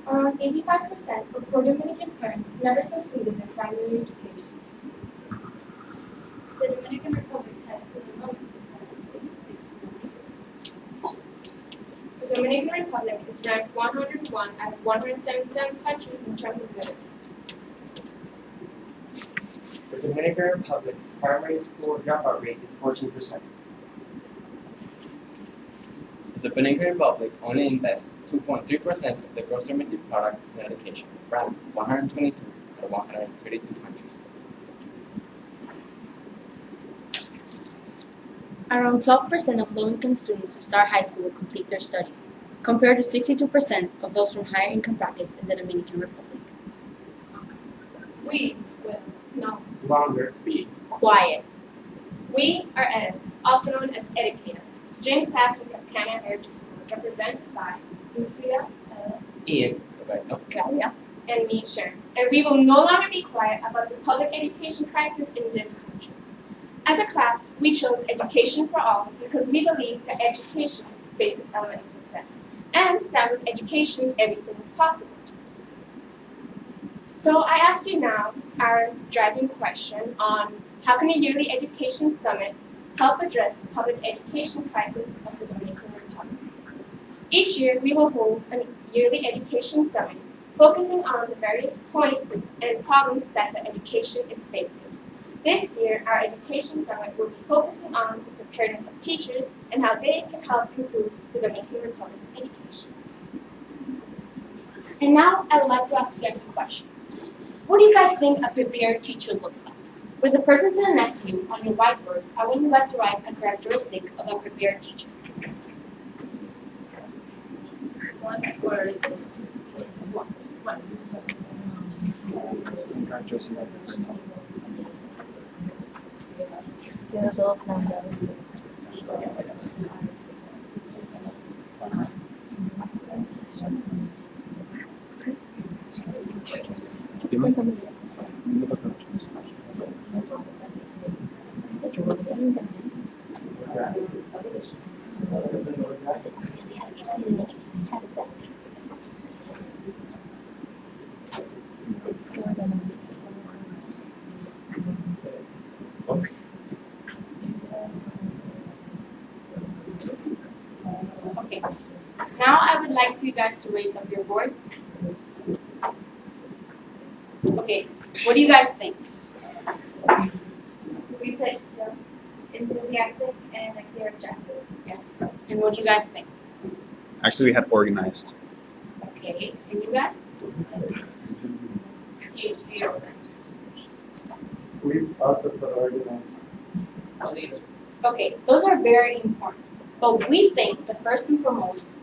Around 85% of Puerto Dominican parents never completed their primary education. The Dominican Republic's high school enrollment percentage is 69%. The Dominican Republic is ranked 101 out of 177 countries in terms of literacy. The Dominican Republic's primary school dropout rate is 14%. The Dominican Republic only invests 2.3% of the gross domestic product in education, ranked 122 out of 132 countries. Around 12% of low-income students who start high school will complete their studies, compared to 62% of those from higher income brackets in the Dominican Republic. We will no. Longer. B. Quiet. We are EDUS, also known as educators, GIN classroom at Cana Heritage School, represented by Lucia, Ian. Roberto. Claudia. and me, Sharon. And we will no longer be quiet about the public education crisis in this country. As a class, we chose education for all because we believe that education is the basic element of success, and that with education, everything is possible. So I ask you now our driving question on how can a yearly education summit help address the public education crisis of the Dominican Republic? Each year, we will hold a yearly education summit focusing on the various points and problems that the education is facing. This year, our education summit will be focusing on the preparedness of teachers and how they can help improve the Dominican Republic's education. And now, I would like to ask you guys a question. What do you guys think a prepared teacher looks like? With the person sitting next to you on your whiteboards, I want you guys to write a characteristic of a prepared teacher. One word. Okay. Now I would like you guys to raise up your boards. Okay, what do you guys think? We put enthusiastic and objective. Yes. And what do you guys think? Actually, we had organized. Okay. And you guys? PhD or We also put organized. Okay, those are very important. But we think that first and foremost,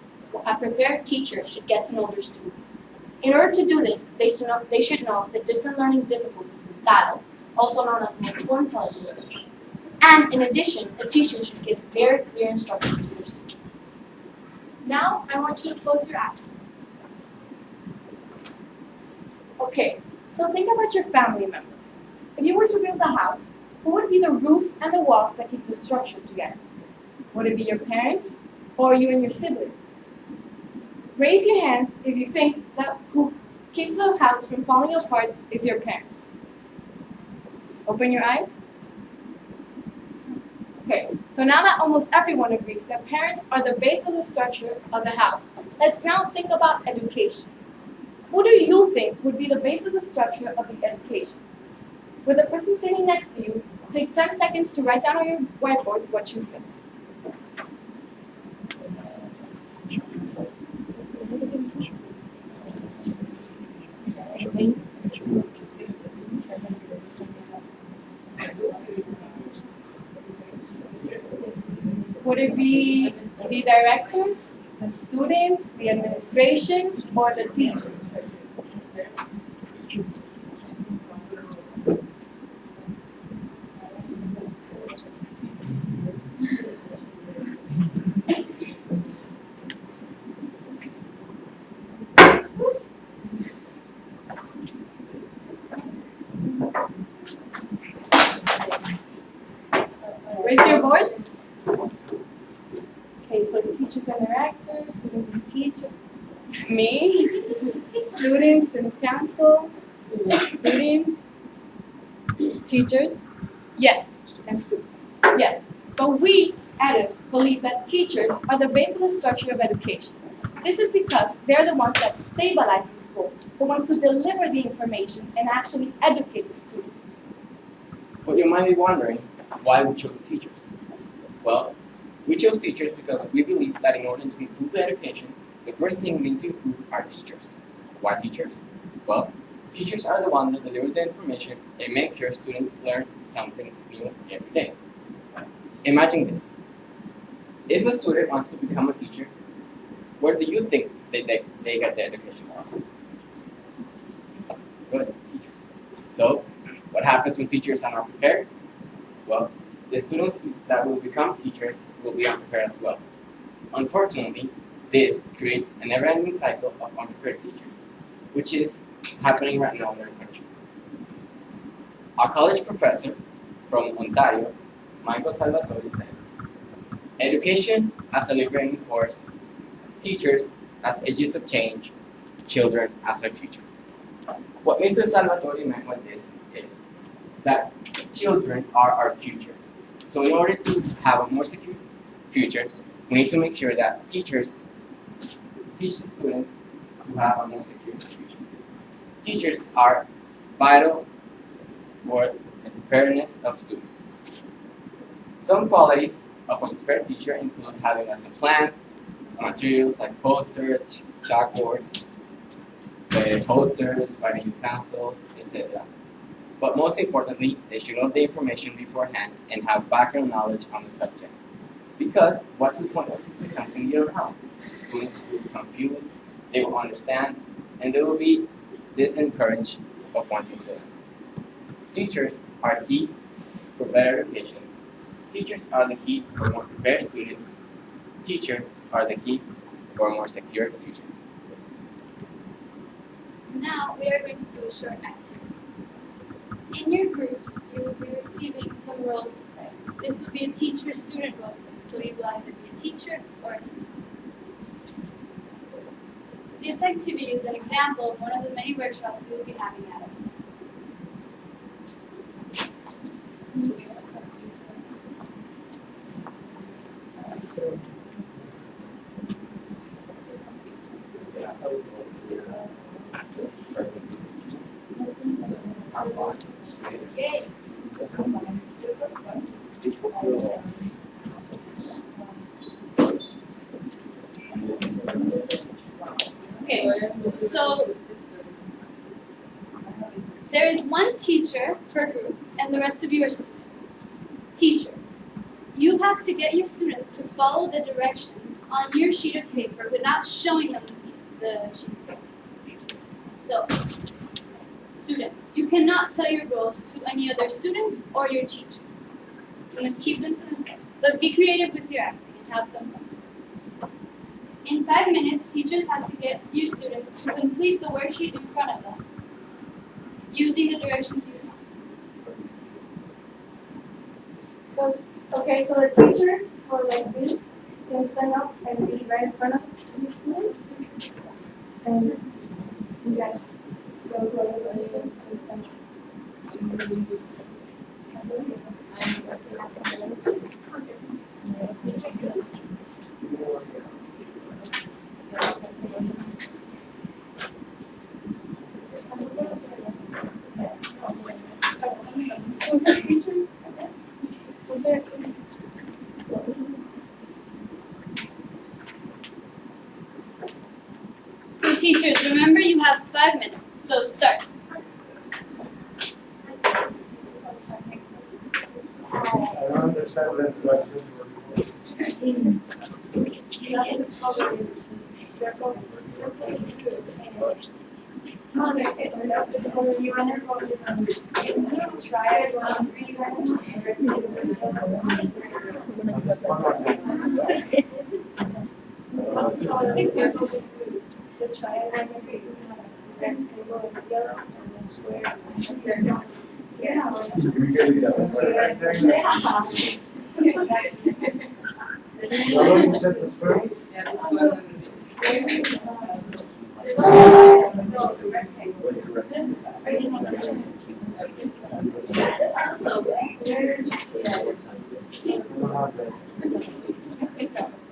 a prepared teacher should get to know their students. In order to do this, they should know the different learning difficulties and styles, also known as multiple intelligences. And in addition, the teacher should give very clear instructions to their students. Now, I want you to close your eyes. Okay, so think about your family members. If you were to build a house, who would be the roof and the walls that keep the structure together? Would it be your parents or you and your siblings? Raise your hands if you think that who keeps the house from falling apart is your parents. Open your eyes. Okay, so now that almost everyone agrees that parents are the base of the structure of the house, let's now think about education. Who do you think would be the base of the structure of the education? With the person sitting next to you, take 10 seconds to write down on your whiteboards what you think. Would it be the directors, The students, the administration, or the teachers? Raise your voice. Okay, so the teachers and directors, students and teachers. Me, students and council, students, teachers, yes, and students, yes. But we, EDUS, believe that teachers are the base of the structure of education. This is because they're the ones that stabilize the school, the ones who deliver the information and actually educate the students. But you might be wondering why we chose teachers. Well, we chose teachers because we believe that in order to improve the education, the first thing we need to improve are teachers. Why teachers? Well, teachers are the ones that deliver the information and make sure students learn something new every day. Imagine this. If a student wants to become a teacher, where do you think they get the education from? Good, teachers. So, what happens when teachers are not prepared? Well, the students that will become teachers will be unprepared as well. Unfortunately, this creates a never-ending cycle of unprepared teachers, which is happening right now in our country. A college professor from Ontario, Michael Salvatore, said, "Education as a liberating force, teachers as agents of change, children as our future." What Mr. Salvatore meant with this is that children are our future. So in order to have a more secure future, we need to make sure that teachers teach the students to have a more secure future. Teachers are vital for the preparedness of students. Some qualities of a prepared teacher include having lesson plans, materials like posters, chalkboards, posters, writing utensils, etc. But most importantly, they should know the information beforehand and have background knowledge on the subject. Because what's the point of teaching something you don't know? Students will be confused, they will understand, and they will be disencouraged of wanting to learn. Teachers are key for better education. Teachers are the key for more prepared students. Teachers are the key for a more secure future. Now we are going to do a short activity. In your groups, you will be receiving some roles to play. This will be a teacher-student role play, so you will either be a teacher or a student. This activity is an example of one of the many workshops we will be having at us. Okay, so there is one teacher per group, and the rest of you are students. Teacher, you have to get your students to follow the directions on your sheet of paper without showing them the sheet of paper. So, students, you cannot tell your goals to any other students or your teacher. You must keep them to themselves, but be creative with your acting and have some fun. In 5 minutes, teachers have to get your students to complete the worksheet in front of them, using the directions you have. Okay, so the teacher, or like this, can stand up and be right in front of the students. And you guys go. Was there a teacher? Was there a teacher? So teachers, remember you have 5 minutes, so start. I don't understand the instructions.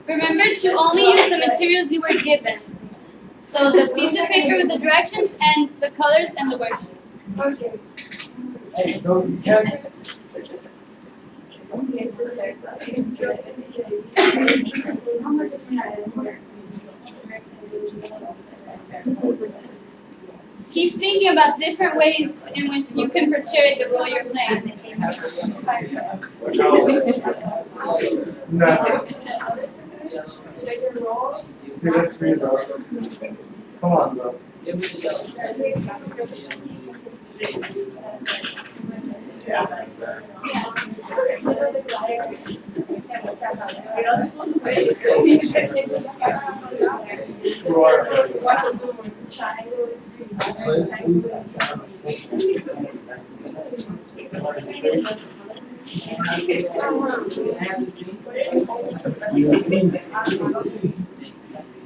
Remember to only use the materials you were given. So the piece of paper with the directions and the colors and the worksheet. Hey, no, you can't. Keep thinking about different ways in which you can portray the role you're playing. No. Dude, that's me, bro. Come on, bro.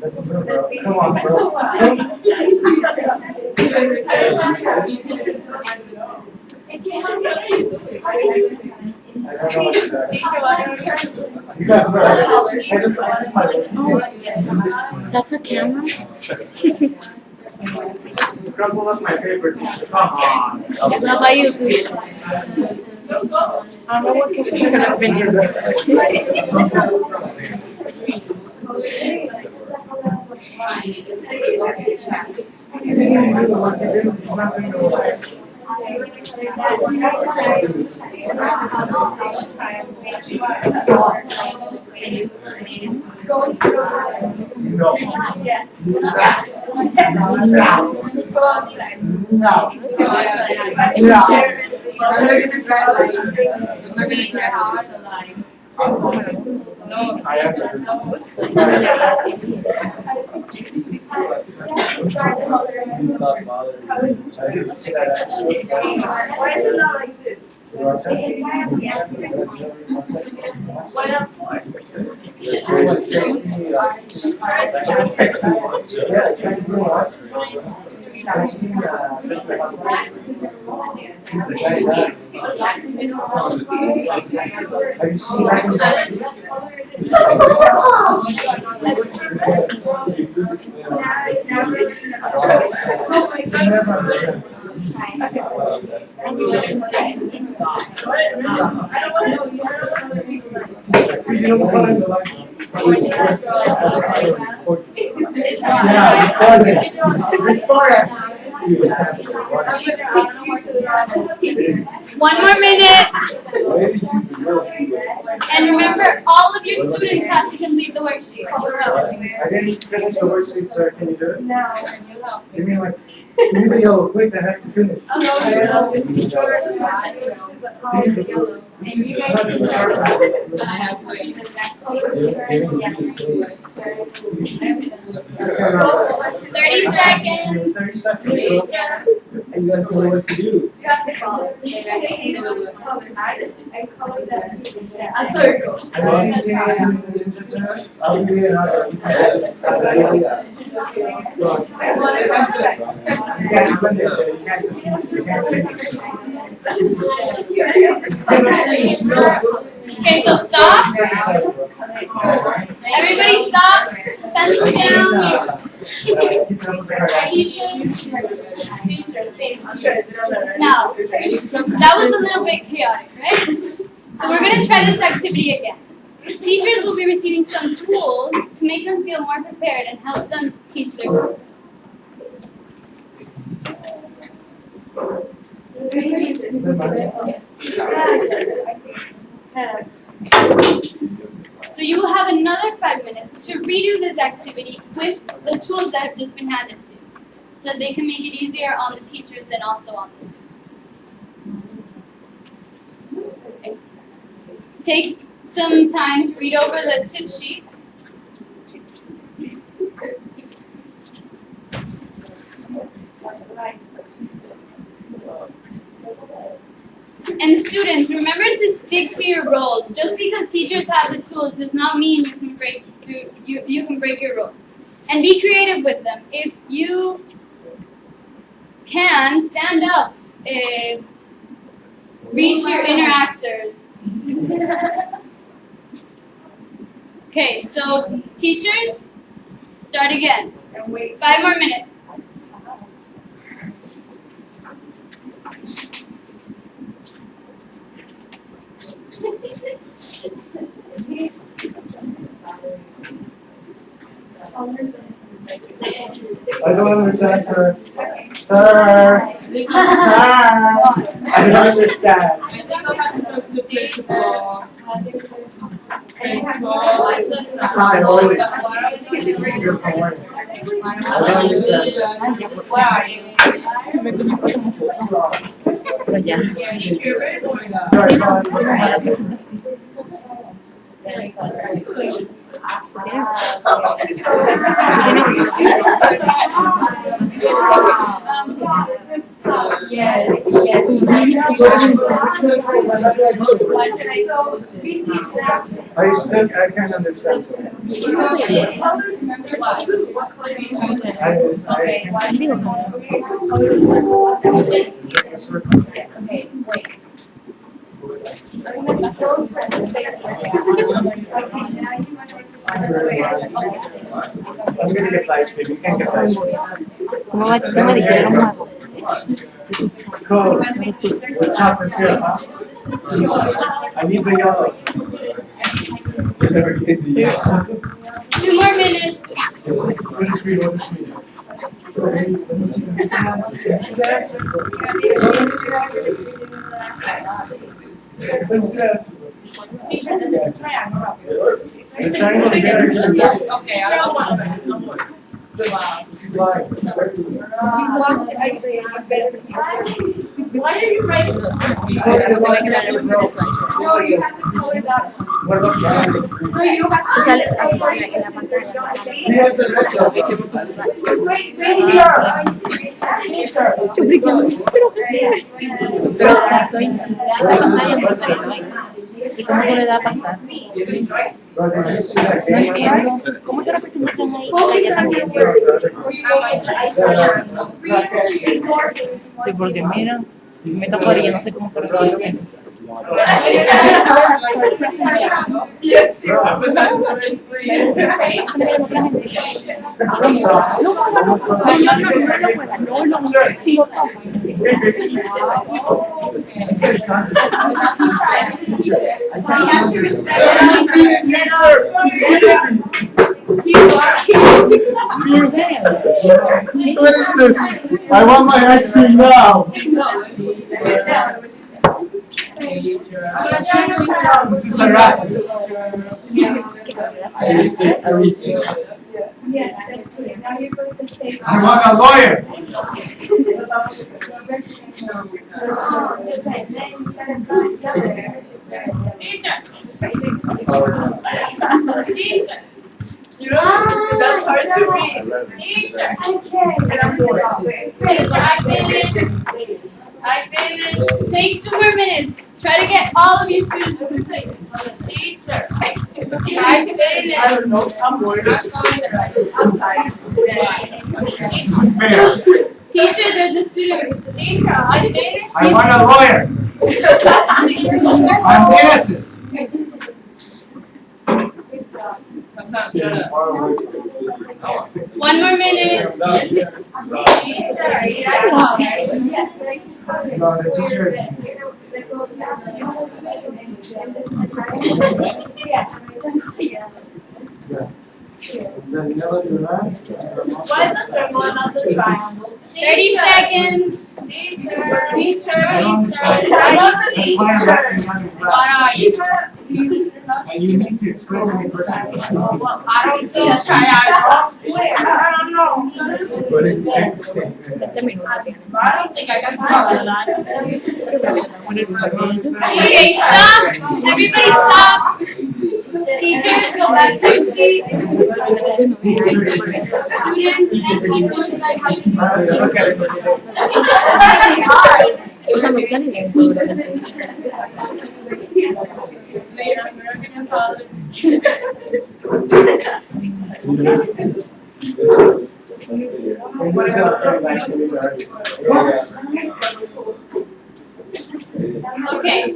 That's me, bro. Come on, bro. I don't know what to do. You got bro. I just That's a camera? crumble up my paper. Come on. How about you too? I don't know what camera could have been No. I answered Why is it not like this? Why not four? Have you seen One more minute. And remember, all of your students have to complete the worksheet. I didn't finish the worksheet, sir. Can you do it? No. Give me like, give me the yellow, quick, I have to finish. This is $30 seconds. 30 seconds. And you guys know what to do. A circle. I'll give you another. Okay, so stop. Everybody stop. Pencil down. Now, that was a little bit chaotic, right? So we're going to try this activity again. Teachers will be receiving some tools to make them feel more prepared and help them teach their students. So you will have another 5 minutes to redo this activity with the tools that have just been handed to you, so that they can make it easier on the teachers and also on the students. Take some time to read over the tip sheet. And students, remember to stick to your roles. Just because teachers have the tools does not mean you can break your roles. And be creative with them. If you can, stand up. Reach your interactors. Okay, so teachers, start again. 5 more minutes. I don't understand, sir. Sir! I don't understand. I already. You're fine. I don't understand. Sorry, I can't understand. I'm gonna get ice cream. You can't get ice cream. Cool. With chocolate syrup, huh? I need the yellow. You never get the yellow. 2 more minutes. What is green? What is green? Let me see the answer. Let me see the answer. Teacher, this is a triangle. The triangle is very good. Okay, I want to. You want the ice cream, it's better for you. Why are you writing? No, you have to color that. What about the No, you don't have to. Sale en la pantalla. He has the red one. Wait, Pero exacto, esa pantalla no se puede. ¿Y cómo tú le das a pasar? Bro, did you see that No game? entiendo. ¿Cómo que la presentación ahí? Focus on your work, or you will get the ice cream. Sí, porque mira, me tocaría, no sé cómo corregir eso. Yes, you have another please. Yes, sir. What is this? I want my ice cream now. This is harassment. I understand everything. Yes, that's clear. Now you're going to say. I want a lawyer. Teacher. You know, that's hard to read. Teacher. Okay. I finished. Take 2 more minutes. Try to get all of your students to complete. Teacher. I finished. I don't know. I'm worried. I'm sorry. This is unfair. Teacher, there's a student. Teacher, I finished. I want a lawyer. I'm innocent. One more minute. No, the teacher is. Why the circle and not the triangle? 30 seconds. Teacher. I I love the teacher. What are you? And you need to explain to me personally. Well, I don't see a triangle. Where? I don't know. But it's interesting. I don't think I got to. Okay, stop. Everybody stop. Teachers, go back to your seat. Students and teachers, back to your seat. Okay. Okay,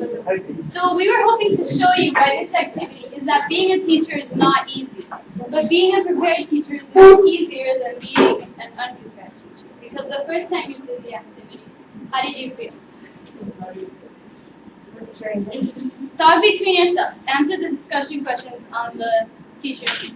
so we were hoping to show you by this activity is that being a teacher is not easy, but being a prepared teacher is much easier than being an unprepared teacher. Because the first time you did the activity, how did you feel? Talk between yourselves. Answer the discussion questions on the teacher sheet.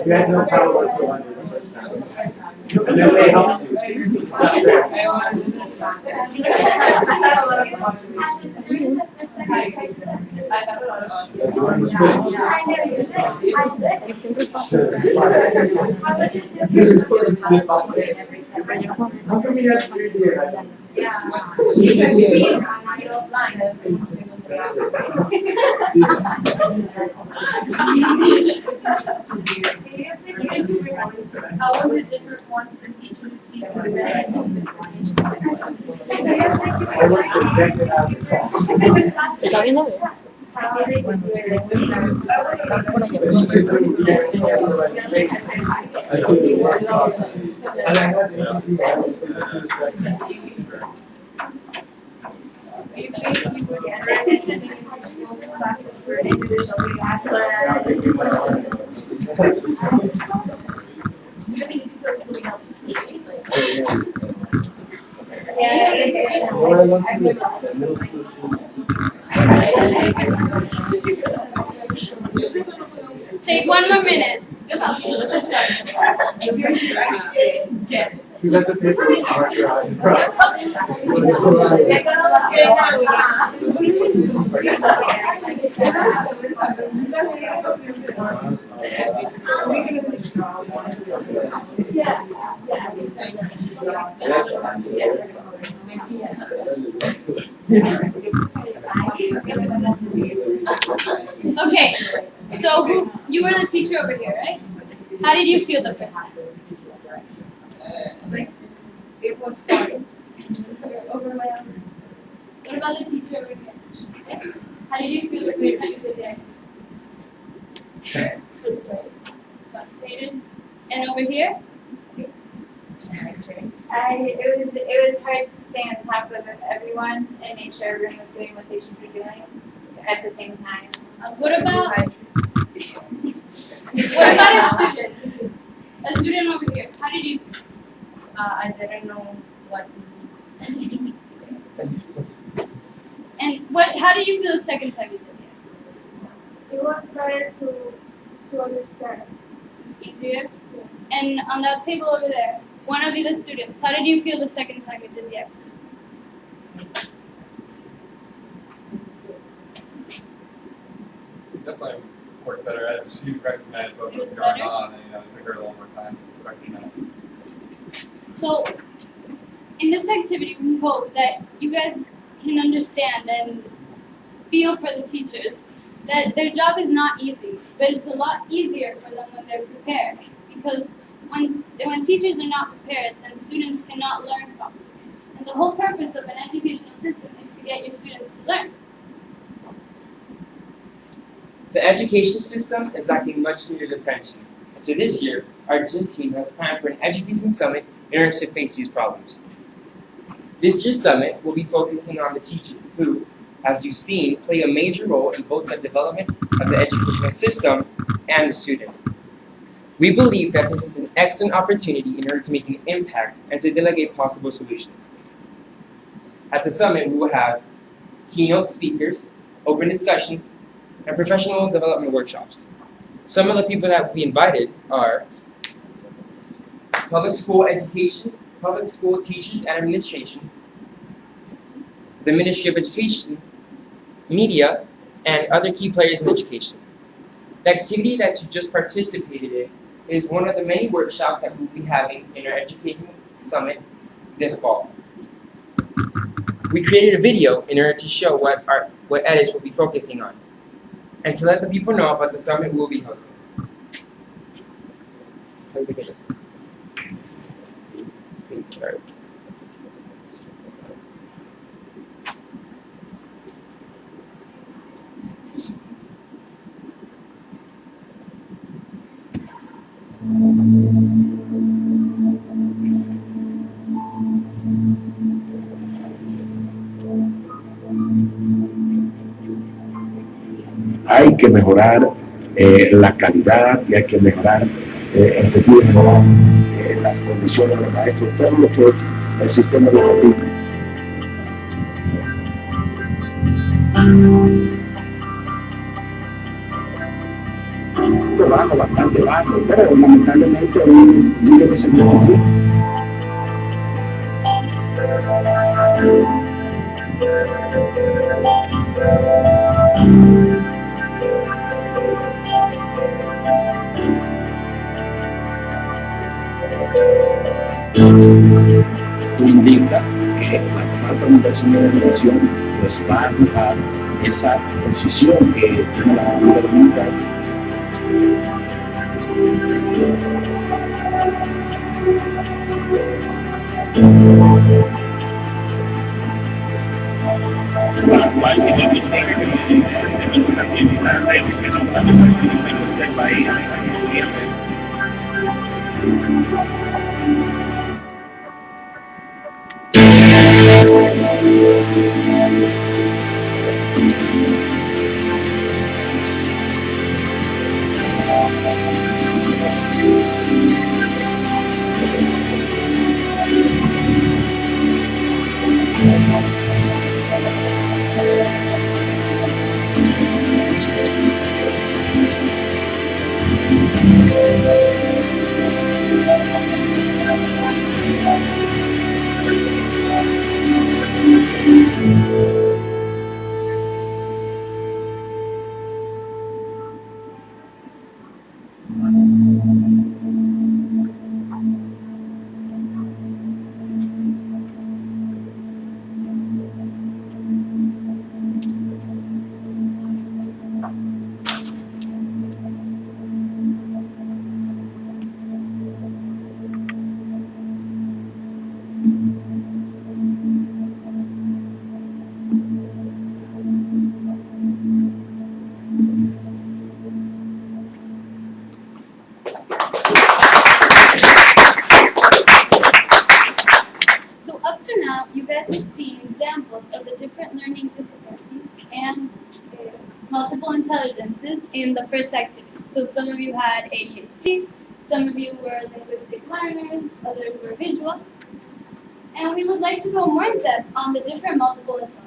You had no power whatsoever the first time. And then they helped you. That's How come you have 3D? How was it different once the teacher received I was subjected out of the class. And I had the Do you think you would learn anything if your school classes were individually Take one more minute. That's a picture of Okay, so you were the teacher over here, right? How did you feel the first time? It was fun. Overwhelmed. What about the teacher over here? How did you feel the first time you did the activity? Frustrated. And over here? It was hard to stay on top of everyone and make sure everyone was doing what they should be doing at the same time. What about a student? A student over here. How did you? I didn't know what to do. And how did you feel the second time you did the activity? It was better to understand. Just easier. And on that table over there, one of you, the students, how did you feel the second time you did the activity? Definitely worked better. She recognized what It was was going better? on, and it took her a little more time to recognize. So, in this activity, we hope that you guys can understand and feel for the teachers that their job is not easy, but it's a lot easier for them when they're prepared. Because when teachers are not prepared, then students cannot learn properly. And the whole purpose of an educational system is to get your students to learn. The education system is lacking much needed attention. And so this year, our GIN team has planned for an education summit in order to face these problems. This year's summit will be focusing on the teachers who, as you've seen, play a major role in both the development of the educational system and the student. We believe that this is an excellent opportunity in order to make an impact and to delegate possible solutions. At the summit, we will have keynote speakers, open discussions, and professional development workshops. Some of the people that we invited are public school education, public school teachers and administration, the Ministry of Education, media, and other key players in education. The activity that you just participated in is one of the many workshops that we'll be having in our Education Summit this fall. We created a video in order to show what EDUS will be focusing on, and to let the people know about the summit we'll be hosting. Play the video. Please start. Hay que mejorar la calidad y hay que mejorar el sentido general las condiciones de los maestros, todo lo que es el sistema educativo. Bastante bajo, pero lamentablemente hoy día se notifica. Indica que la falta de inversión en educación pues va a arrojar esa posición que tiene la República Dominicana. Up to now, you guys have seen examples of the different learning difficulties and multiple intelligences in the first activity. So some of you had ADHD, some of you were linguistic learners, others were visual. And we would like to go more in depth on the different multiple intelligences.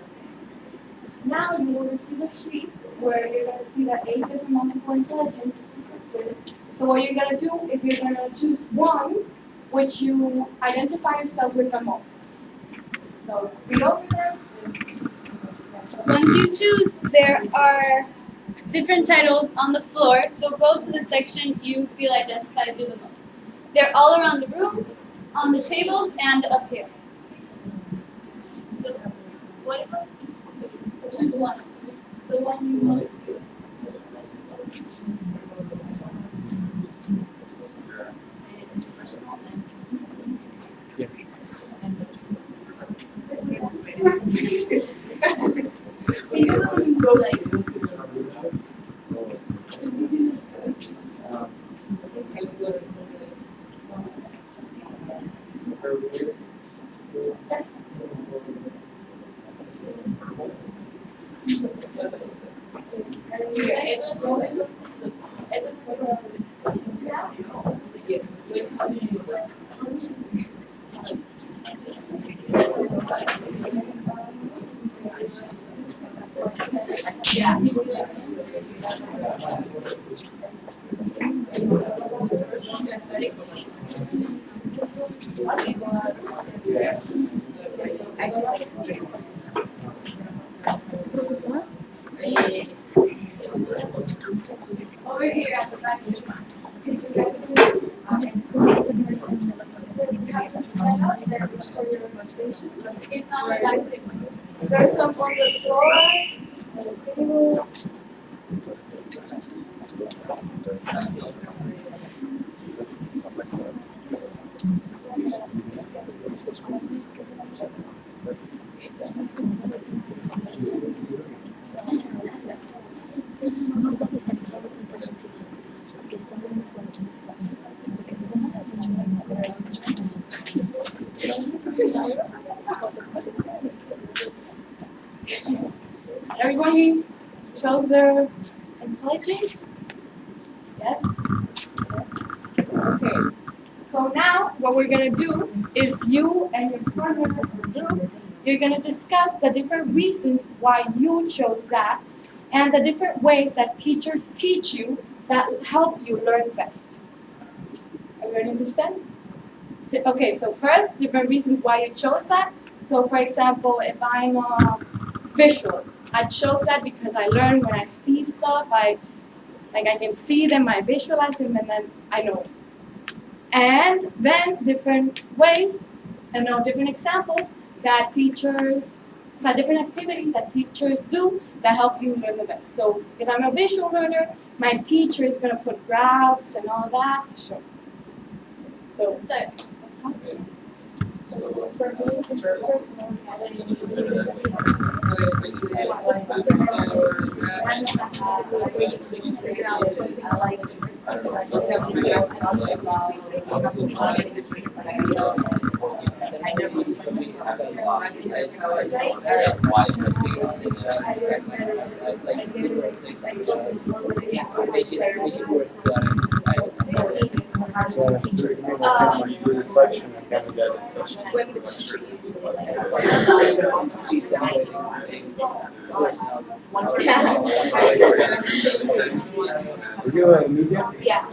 Now you will receive a sheet where you're going to see the 8 different multiple intelligence differences. So what you're going to do is you're going to choose one which you identify yourself with the most. So read over them. Once you choose, there are different titles on the floor, so go to the section you feel identifies you the most. They're all around the room, on the tables, and up here. Choose one. The one you most feel. It's on the back table. There's some on the floor, on the tables. Everybody shows their intelligence? Yes? Okay. So now what we're gonna do is you and your partners in the group, you're gonna discuss the different reasons why you chose that and the different ways that teachers teach you that help you learn best. Everybody understand? Okay, so first, different reasons why you chose that. So for example, if I'm visual, I chose that because I learn when I see stuff, I can see them, I visualize them, and then I know. And then different ways, different examples that teachers, so different activities that teachers do that help you learn the best. So if I'm a visual learner, my teacher is going to put graphs and all that to show. So Start. When the teacher Are you a media? Yeah.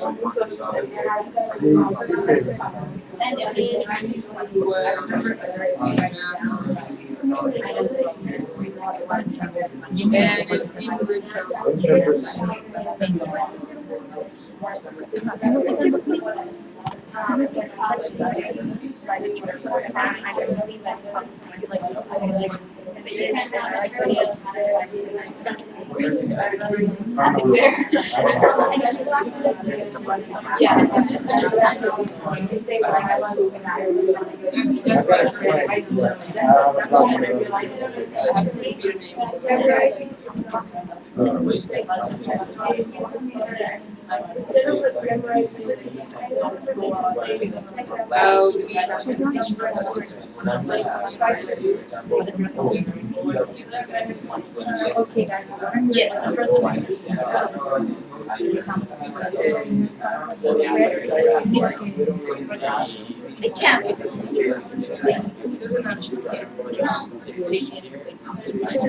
It can be. It's true.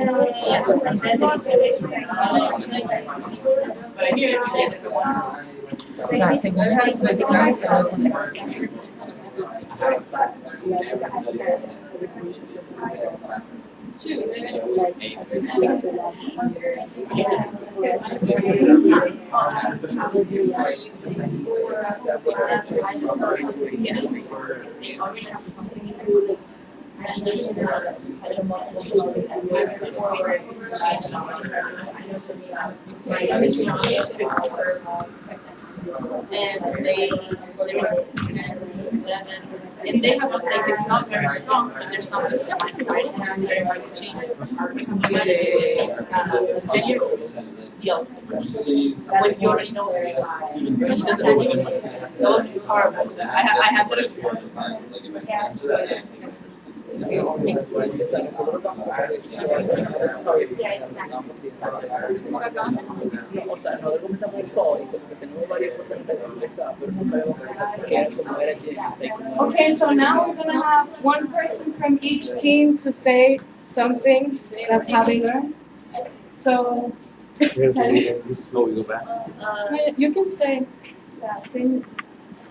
And if they have it's not very strong, but there's something that might very hard to change. For example, the 10-year-olds, when you already know that was horrible. I had that experience. Okay, so now we're gonna have one person from each team to say something that's how they learn. So you can say, sing.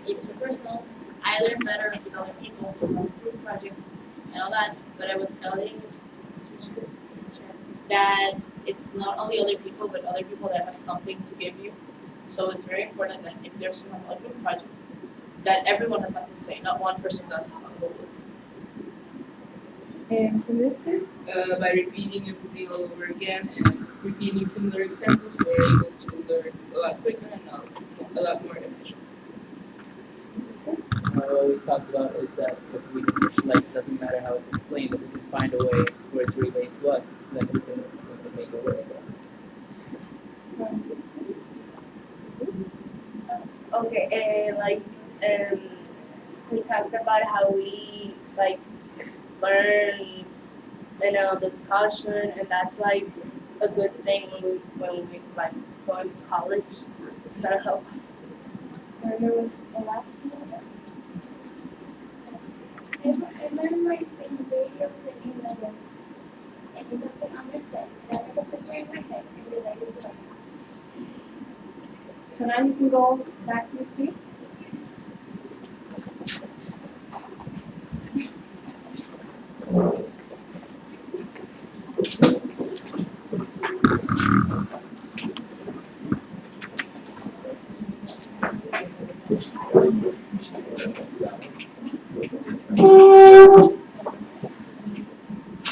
Interpersonal. I learn better with other people from group projects and all that, but I was telling that it's not only other people, but other people that have something to give you. So it's very important that if there's a group project, that everyone has something to say, not one person does the whole work. And from this side? By repeating everything all over again and repeating similar examples, we're able to learn a lot quicker and a lot more efficient. What we talked about is that if we it doesn't matter how it's explained, if we can find a way for it to relate to us, then we can make it work for us. Okay, we talked about how we learn in a discussion, and that's a good thing when we go into college. That'll help us. And there was a last one. I learned writing videos and emails, and you don't understand. And I make a picture in my head and relate it to my class. So now you can go back to your seats.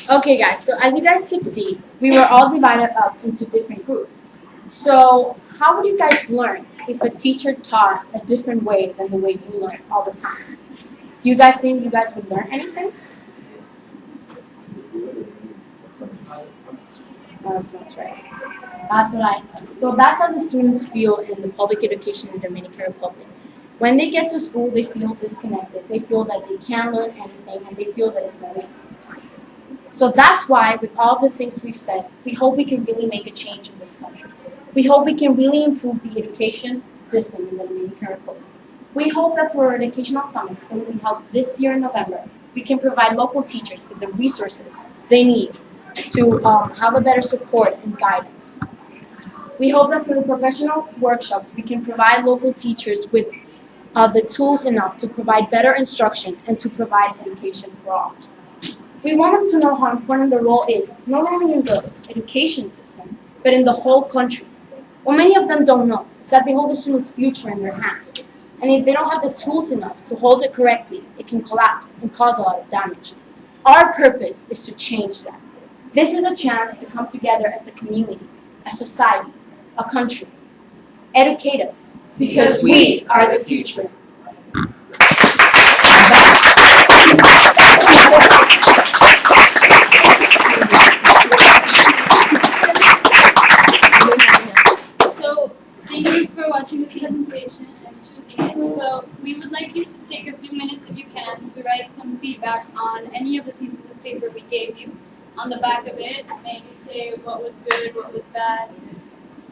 Okay guys, so as you guys could see, we were all divided up into different groups. So how would you guys learn if a teacher taught a different way than the way you learn all the time? Do you guys think you guys would learn anything? Not as much, right? That's what I thought. So that's how the students feel in the public education in the Dominican Republic. When they get to school, they feel disconnected. They feel that they can't learn anything, and they feel that it's a waste of time. So that's why, with all the things we've said, we hope we can really make a change in this country. We hope we can really improve the education system in the Dominican Republic. We hope that through our educational summit that will be held this year in November, we can provide local teachers with the resources they need to have a better support and guidance. We hope that through the professional workshops, we can provide local teachers with the tools enough to provide better instruction and to provide education for all. We want them to know how important the role is, not only in the education system, but in the whole country. What many of them don't know is that they hold the student's future in their hands. And if they don't have the tools enough to hold it correctly, it can collapse and cause a lot of damage. Our purpose is to change that. This is a chance to come together as a community, a society, a country. Educate us, because we are the future. So, thank you for watching this presentation and choosing it. So, we would like you to take a few minutes, if you can, to write some feedback on any of the pieces of paper we gave you. On the back of it, maybe say what was good, what was bad.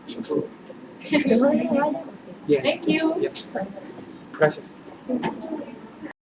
Improve. Thank you. Gracias.